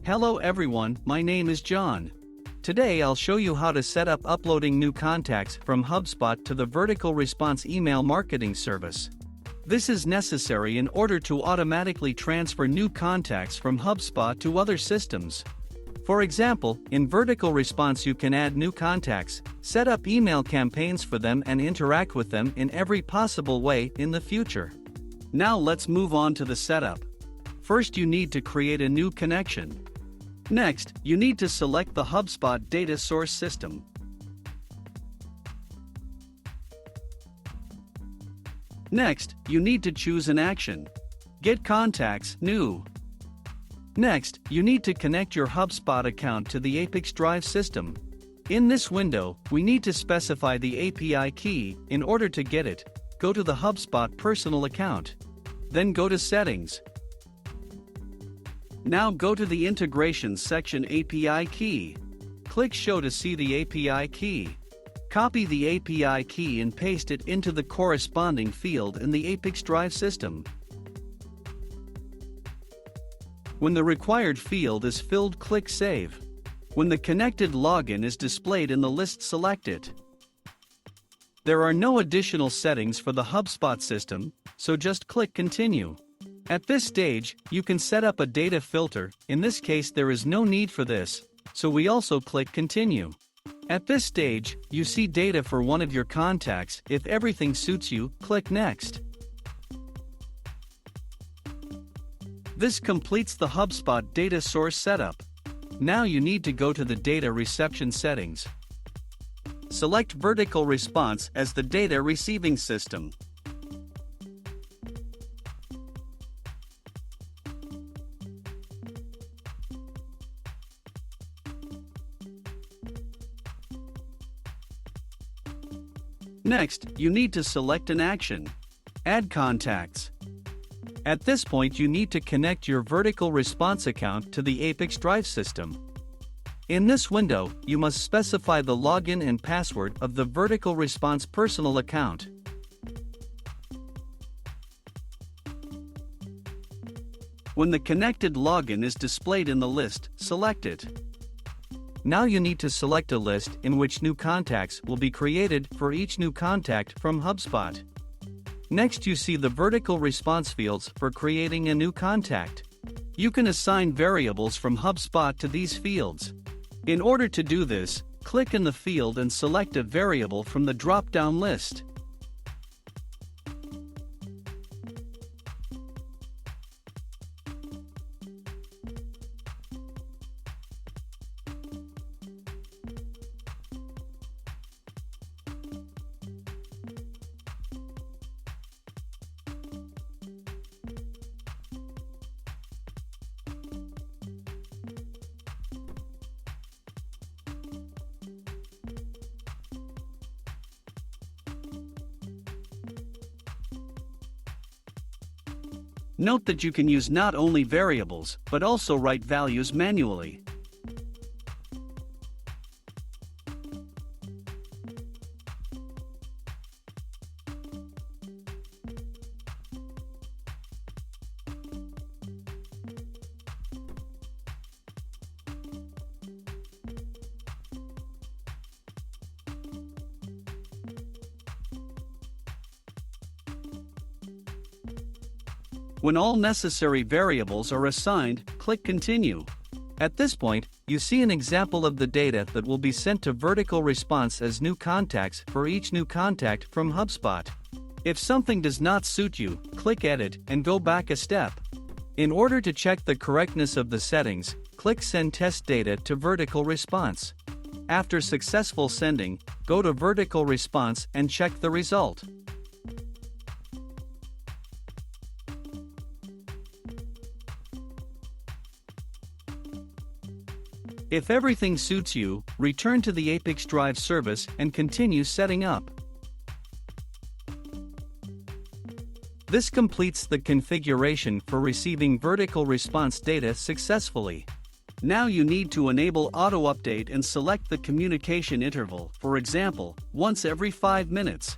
Hello everyone, my name is John. Today I'll show you how to set up uploading new contacts from HubSpot to the Vertical Response email marketing service. This is necessary in order to automatically transfer new contacts from HubSpot to other systems. For example, in Vertical Response you can add new contacts, set up email campaigns for them and interact with them in every possible way in the future. Now let's move on to the setup. First you need to create a new connection. Next, you need to select the HubSpot data source system. Next, you need to choose an action. Get contacts, new. Next, you need to connect your HubSpot account to the ApiX-Drive system. In this window, we need to specify the API key. In order to get it, go to the HubSpot personal account. Then go to Settings. Now go to the Integrations section API key. Click Show to see the API key. Copy the API key and paste it into the corresponding field in the ApiX-Drive system. When the required field is filled, click Save. When the connected login is displayed in the list, select it. There are no additional settings for the HubSpot system, so just click Continue. At this stage, you can set up a data filter. In this case there is no need for this, so we also click Continue. At this stage, you see data for one of your contacts. If everything suits you, click Next. This completes the HubSpot data source setup. Now you need to go to the data reception settings. Select Vertical Response as the data receiving system. Next, you need to select an action. Add contacts. At this point you need to connect your Vertical Response account to the ApiX-Drive system. In this window, you must specify the login and password of the Vertical Response personal account. When the connected login is displayed in the list, select it. Now you need to select a list in which new contacts will be created for each new contact from HubSpot. Next you see the vertical response fields for creating a new contact. You can assign variables from HubSpot to these fields. In order to do this, click in the field and select a variable from the drop-down list. Note that you can use not only variables, but also write values manually. When all necessary variables are assigned, click Continue. At this point, you see an example of the data that will be sent to Vertical Response as new contacts for each new contact from HubSpot. If something does not suit you, click Edit and go back a step. In order to check the correctness of the settings, click Send Test Data to Vertical Response. After successful sending, go to Vertical Response and check the result. If everything suits you, return to the ApiX-Drive service and continue setting up. This completes the configuration for receiving vertical response data successfully. Now you need to enable auto update and select the communication interval, for example, once every 5 minutes.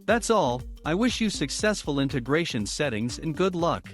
That's all. I wish you successful integration settings and good luck.